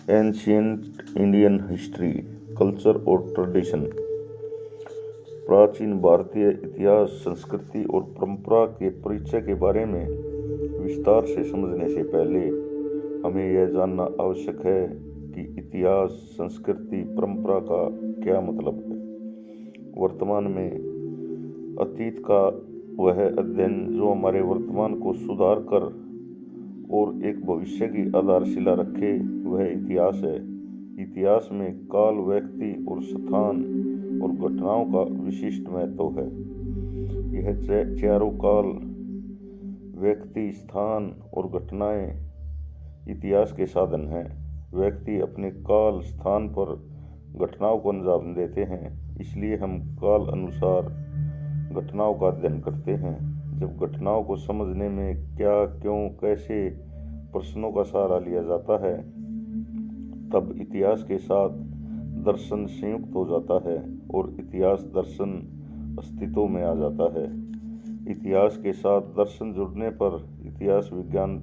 Ancient Indian history, culture और tradition. प्राचीन भारतीय इतिहास, संस्कृति और परंपरा के परिचय के बारे में विस्तार से समझने से पहले हमें यह जानना आवश्यक है कि इतिहास, संस्कृति, परंपरा का क्या मतलब है। वर्तमान में अतीत का वह अध्ययन जो हमारे वर्तमान को सुधार कर और एक भविष्य की आधारशिला रखे, वह इतिहास है। इतिहास में काल, व्यक्ति और स्थान और घटनाओं का विशिष्ट महत्व है। यह चारों काल, व्यक्ति, स्थान और घटनाएं इतिहास के साधन हैं। व्यक्ति अपने काल, स्थान पर घटनाओं को अंजाम देते हैं, इसलिए हम काल अनुसार घटनाओं का अध्ययन करते हैं। जब घटनाओं को समझने में क्या, क्यों, कैसे प्रश्नों का सहारा लिया जाता है, तब इतिहास के साथ दर्शन संयुक्त हो जाता है और इतिहास दर्शन अस्तित्व में आ जाता है। इतिहास के साथ दर्शन जुड़ने पर इतिहास विज्ञान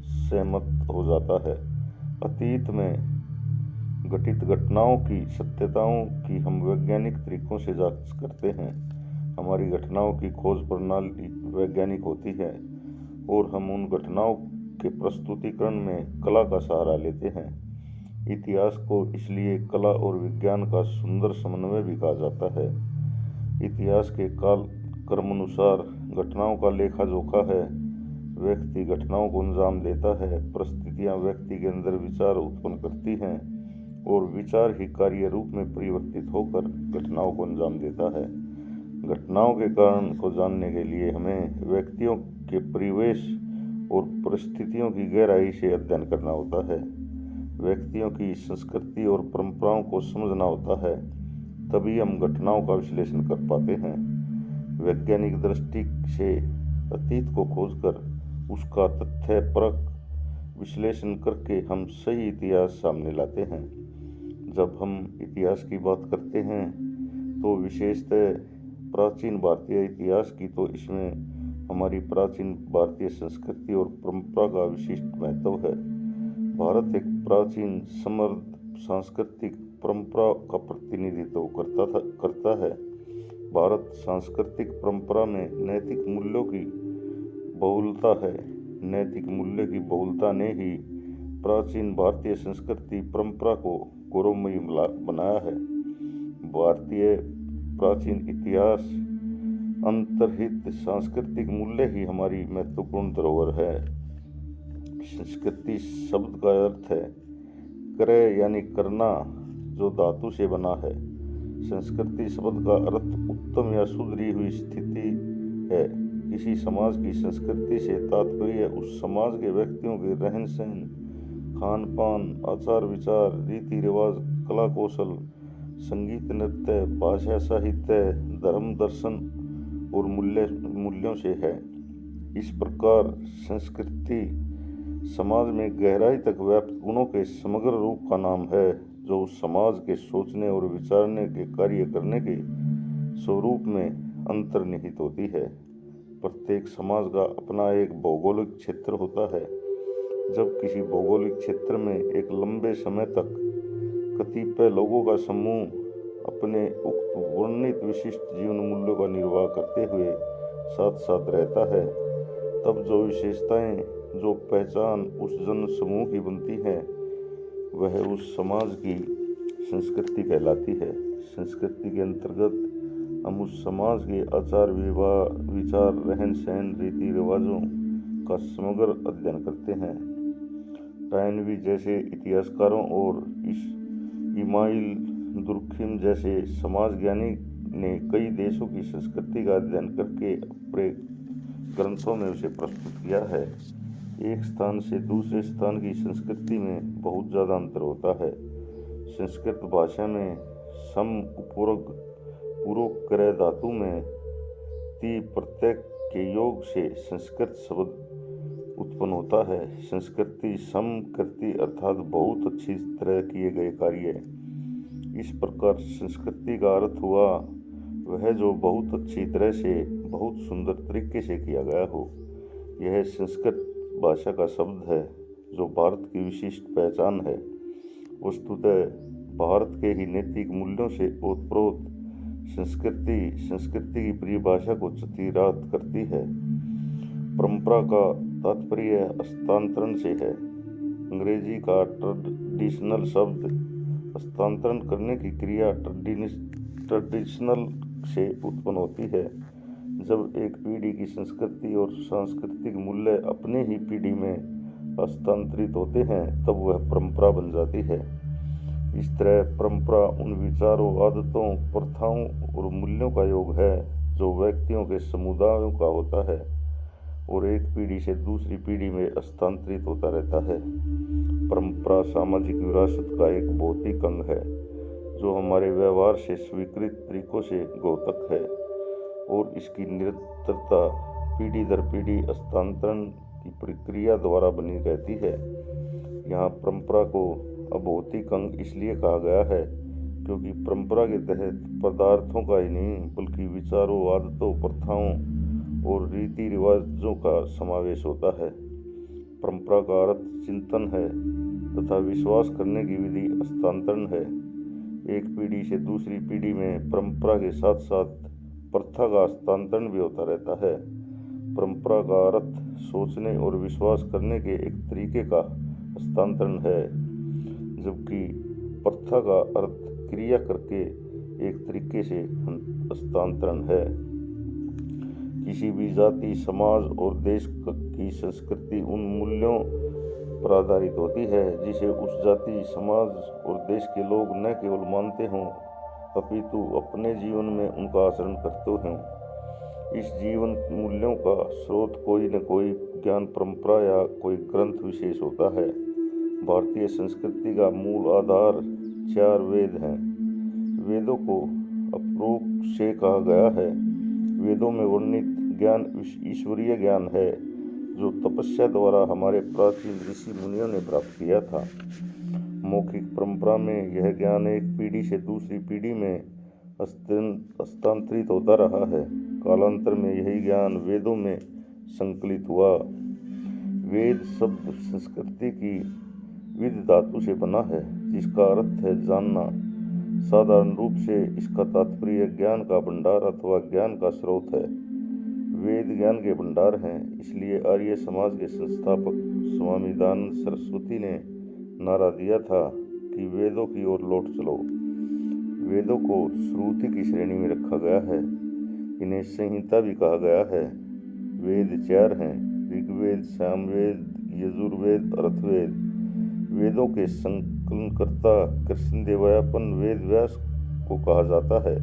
सहमत हो जाता है। अतीत में घटित घटनाओं की सत्यताओं की हम वैज्ञानिक तरीकों से जांच करते हैं। हमारी घटनाओं की खोज प्रणाली वैज्ञानिक होती है और हम उन घटनाओं के प्रस्तुतिकरण में कला का सहारा लेते हैं। इतिहास को इसलिए कला और विज्ञान का सुंदर समन्वय भी कहा जाता है। इतिहास के काल क्रमानुसार घटनाओं का लेखा जोखा है। व्यक्ति घटनाओं को अंजाम देता है, परिस्थितियां व्यक्ति के अंदर विचार उत्पन्न करती हैं और विचार ही कार्य रूप में परिवर्तित होकर घटनाओं को अंजाम देता है। घटनाओं के कारण को जानने के लिए हमें व्यक्तियों के परिवेश और परिस्थितियों की गहराई से अध्ययन करना होता है। व्यक्तियों की संस्कृति और परंपराओं को समझना होता है, तभी हम घटनाओं का विश्लेषण कर पाते हैं। वैज्ञानिक दृष्टि से अतीत को खोजकर उसका तथ्यपरक विश्लेषण करके हम सही इतिहास सामने लाते हैं। जब हम इतिहास की बात करते हैं तो विशेषतः प्राचीन भारतीय इतिहास की, तो इसमें हमारी प्राचीन भारतीय संस्कृति और परंपरा का विशिष्ट महत्व है। भारत एक प्राचीन, समृद्ध सांस्कृतिक परंपरा का प्रतिनिधित्व करता है। भारत सांस्कृतिक परंपरा में नैतिक मूल्यों की बहुलता है। नैतिक मूल्य की बहुलता ने ही प्राचीन भारतीय संस्कृति परंपरा को गौरवमयी बनाया है। भारतीय प्राचीन इतिहास अंतर्निहित सांस्कृतिक मूल्य ही हमारी महत्वपूर्ण धरोहर है। संस्कृति शब्द का अर्थ है क्रय यानी करना, जो धातु से बना है। संस्कृति शब्द का अर्थ उत्तम या सुधरी हुई स्थिति है। किसी समाज की संस्कृति से तात्पर्य उस समाज के व्यक्तियों के रहन सहन, खान पान, आचार विचार, रीति रिवाज, कला कौशल, संगीत, नृत्य, भाषा, साहित्य, धर्म, दर्शन और मूल्यों से है। इस प्रकार संस्कृति समाज में गहराई तक व्याप्त गुणों के समग्र रूप का नाम है, जो उस समाज के सोचने और विचारने के कार्य करने के स्वरूप में अंतर्निहित होती है। प्रत्येक समाज का अपना एक भौगोलिक क्षेत्र होता है। जब किसी भौगोलिक क्षेत्र में एक लंबे समय तक कतिपय लोगों का समूह अपने उक्त वर्णित विशिष्ट जीवन मूल्यों का निर्वाह करते हुए साथ साथ रहता है, तब जो विशेषताएं, जो पहचान उस जन समूह की बनती है, वह उस समाज की संस्कृति कहलाती है। संस्कृति के अंतर्गत हम उस समाज के आचार विचार, रहन सहन, रीति रिवाजों का समग्र अध्ययन करते हैं। टाइनवी जैसे इतिहासकारों और इमाइल दुर्खिम जैसे समाजज्ञानी ने कई देशों की संस्कृति का अध्ययन करके अपने ग्रंथों में उसे प्रस्तुत किया है। एक स्थान से दूसरे स्थान की संस्कृति में बहुत ज़्यादा अंतर होता है। संस्कृत भाषा में सम, उपवर्ग, पूर्वक, क्रय धातु में ती प्रत्यय के योग से संस्कृत शब्द उत्पन्न होता है। संस्कृति सम कृति अर्थात बहुत अच्छी तरह किए गए कार्य। इस प्रकार संस्कृति का अर्थ हुआ वह जो बहुत अच्छी तरह से, बहुत सुंदर तरीके से किया गया हो। यह संस्कृत भाषा का शब्द है जो भारत की विशिष्ट पहचान है। वस्तुतः भारत के ही नैतिक मूल्यों से ओतप्रोत संस्कृति की परिभाषा को चरितार्थ करती है। परंपरा का तात्पर्य हस्तांतरण से है। अंग्रेजी का ट्रेडिशनल शब्द हस्तांतरण करने की क्रिया ट्रेडिशनल से उत्पन्न होती है। जब एक पीढ़ी की संस्कृति और सांस्कृतिक मूल्य अपने ही पीढ़ी में हस्तांतरित होते हैं तब वह परंपरा बन जाती है। इस तरह परंपरा उन विचारों, आदतों, प्रथाओं और मूल्यों का योग है जो व्यक्तियों के समुदायों का होता है और एक पीढ़ी से दूसरी पीढ़ी में हस्तांतरित होता रहता है। परंपरा सामाजिक विरासत का एक भौतिक अंग है जो हमारे व्यवहार से स्वीकृत तरीकों से द्योतक है और इसकी निरंतरता पीढ़ी दर पीढ़ी हस्तांतरण की प्रक्रिया द्वारा बनी रहती है। यहाँ परंपरा को अभौतिक अंग इसलिए कहा गया है क्योंकि परंपरा के तहत पदार्थों का ही नहीं बल्कि विचारों, आदतों, प्रथाओं और रीति रिवाजों का समावेश होता है। परंपरा का अर्थ चिंतन है तथा विश्वास करने की विधि हस्तांतरण है। एक पीढ़ी से दूसरी पीढ़ी में परंपरा के साथ साथ प्रथा का हस्तांतरण भी होता रहता है। परंपरा का अर्थ सोचने और विश्वास करने के एक तरीके का हस्तांतरण है, जबकि प्रथा का अर्थ क्रिया करके एक तरीके से हस्तांतरण है। किसी भी जाति, समाज और देश की संस्कृति उन मूल्यों पर आधारित होती है जिसे उस जाति, समाज और देश के लोग न केवल मानते हों अपितु अपने जीवन में उनका आचरण करते हों। इस जीवन मूल्यों का स्रोत कोई न कोई ज्ञान परंपरा या कोई ग्रंथ विशेष होता है। भारतीय संस्कृति का मूल आधार 4 वेद हैं। वेदों को अपरूप से कहा गया है। वेदों में वर्णित ज्ञान ईश्वरीय ज्ञान है जो तपस्या द्वारा हमारे प्राचीन ऋषि मुनियों ने प्राप्त किया था। मौखिक परंपरा में यह ज्ञान एक पीढ़ी से दूसरी पीढ़ी में हस्तांतरित होता रहा है। कालांतर में यही ज्ञान वेदों में संकलित हुआ। वेद शब्द संस्कृति की विद धातु से बना है जिसका अर्थ है जानना। साधारण रूप से इसका तात्पर्य ज्ञान का भंडार अथवा ज्ञान का स्रोत है। वेद ज्ञान के भंडार हैं, इसलिए आर्य समाज के संस्थापक स्वामी दयानंद सरस्वती ने नारा दिया था कि वेदों की ओर लौट चलो। वेदों को श्रुति की श्रेणी में रखा गया है। इन्हें संहिता भी कहा गया है। वेद 4 हैं: ऋग्वेद, सामवेद, यजुर्वेद और अथर्ववेद। वेदों के संकलनकर्ता कृष्णदेवरायन वेद व्यास को कहा जाता है।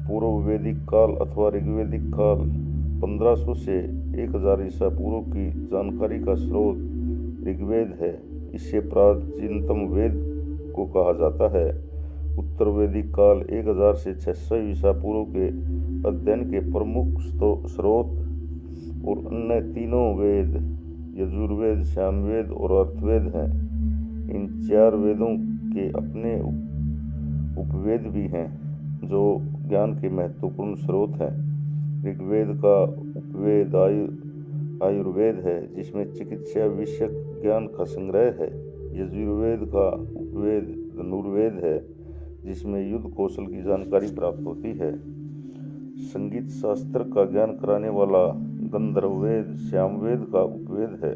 पूर्व वैदिक काल अथवा ऋग्वैदिक काल 1500 से 1000 ईसा पूर्व की जानकारी का स्रोत ऋग्वेद है। इससे प्राचीनतम वेद को कहा जाता है। उत्तर वैदिक काल 1000 से 600 ईसा पूर्व के अध्ययन के प्रमुख स्रोत और अन्य तीनों वेद यजुर्वेद, सामवेद और अथर्ववेद हैं। इन 4 वेदों के अपने उपवेद भी हैं जो ज्ञान के महत्वपूर्ण स्रोत हैं। ऋग्वेद का उपवेद आयुर्वेद है जिसमें चिकित्सा विषयक ज्ञान का संग्रह है। यजुर्वेद का उपवेद धनुर्वेद है जिसमें युद्ध कौशल की जानकारी प्राप्त होती है। संगीत शास्त्र का ज्ञान कराने वाला गंधर्ववेद सामवेद का उपवेद है।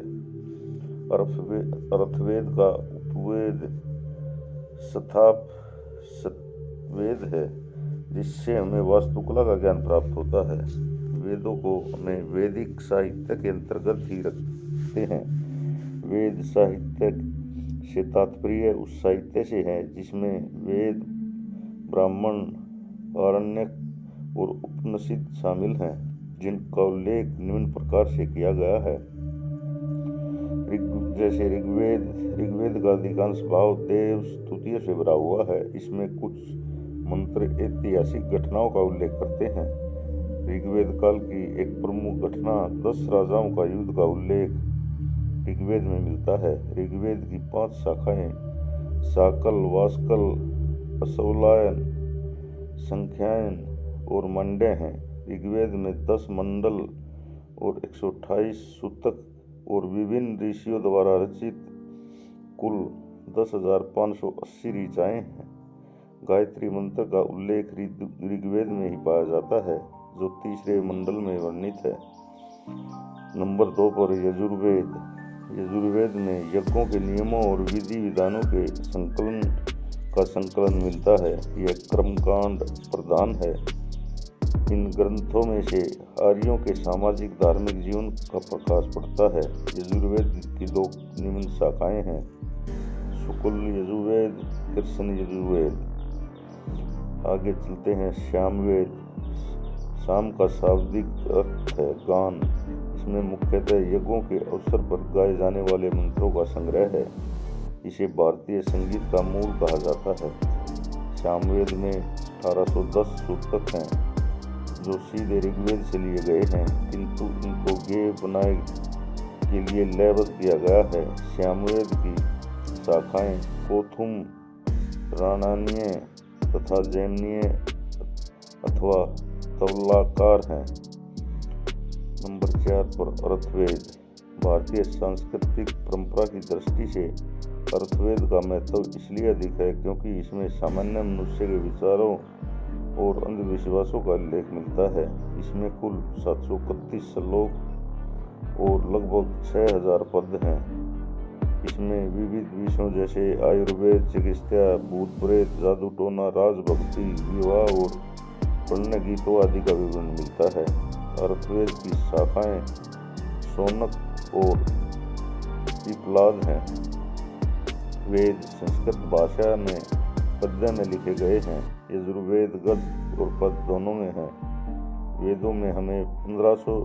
अथर्ववेद का उपवेद सथर्ववेद है जिससे हमें वास्तुकला का ज्ञान प्राप्त होता है। वेदों को हमें वैदिक साहित्य के अंतर्गत ही रखते हैं। वेद साहित्य से तात्पर्य उस साहित्य से है जिसमें वेद, ब्राह्मण, आरण्यक और उपनिषद शामिल हैं, जिनका उल्लेख निम्न प्रकार से किया गया है। जैसे ऋग्वेद का अधिकांश भाव देव स्तुतियों से भरा हुआ है। इसमें कुछ मंत्र ऐतिहासिक घटनाओं का उल्लेख करते हैं। ऋग्वेद काल की एक प्रमुख घटना 10 राजाओं का युद्ध का उल्लेख ऋग्वेद में मिलता है। ऋग्वेद की 5 शाखाएं साकल, वास्कल, असौलायन, संख्यायन और मंडे हैं। ऋग्वेद में 10 मंडल और 128 सूतक और विभिन्न ऋषियों द्वारा रचित कुल 10,580 ऋचाएं हैं। गायत्री मंत्र का उल्लेख ऋग्वेद में ही पाया जाता है, जो 3रे मंडल में वर्णित है। नंबर 2 पर यजुर्वेद। यजुर्वेद में यज्ञों के नियमों और विधि विधानों के संकलन मिलता है। यह कर्मकांड प्रधान है। इन ग्रंथों में से आर्यों के सामाजिक धार्मिक जीवन का प्रकाश पड़ता है। यजुर्वेद की 2 निम्न शाखाएं हैं, शुक्ल यजुर्वेद, कृष्ण यजुर्वेद। आगे चलते हैं सामवेद। साम का शाब्दिक अर्थ है गान। इसमें मुख्यतः यज्ञों के अवसर पर गाए जाने वाले मंत्रों का संग्रह है। इसे भारतीय संगीत का मूल कहा जाता है। सामवेद में 1810 सूक्तक हैं, जो सीधे ऋग्वेद से लिए गए हैं, किंतु इनको गेय बनाए के लिए लयबद्ध किया गया है। सामवेद की शाखाएं कोथुम, राणानीय तथा जैमिनीय अथवा तवलाकार हैं। नंबर 4 पर अर्थवेद। भारतीय सांस्कृतिक परंपरा की दृष्टि से अर्थवेद का महत्व इसलिए अधिक है क्योंकि इसमें सामान्य मनुष्य के विचारों और अंधविश्वासों का उल्लेख मिलता है। इसमें कुल 731 श्लोक और लगभग 6000 पद हैं। इसमें विविध विषयों जैसे आयुर्वेद, चिकित्सा, भूत प्रेत, जादू टोना, राजभक्ति, विवाह और प्रणय गीतों आदि का विवरण मिलता है। अर्थवेद की शाखाएं शौनक और पिप्लाद हैं। वेद संस्कृत भाषा में पद्य में लिखे गए हैं। यजुर्वेद गद्य और पद्य दोनों में हैं। वेदों में हमें 1500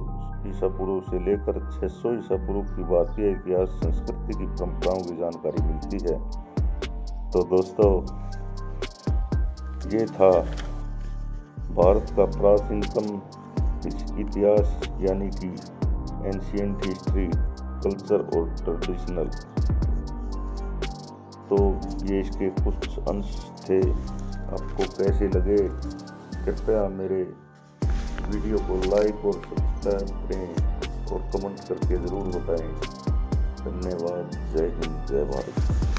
ईसा पूर्व से लेकर 600 ईसा पूर्व की भारतीय इतिहास, संस्कृति की परंपराओं की जानकारी मिलती है। तो दोस्तों, ये था भारत का प्राचीनतम इतिहास, यानी कि एंशिएंट हिस्ट्री, कल्चर और ट्रेडिशनल। तो ये इसके कुछ अंश थे। आपको कैसे लगे, कृपया मेरे वीडियो को लाइक और सब्सक्राइब करें और कमेंट करके ज़रूर बताएं। धन्यवाद। जय हिंद, जय भारत।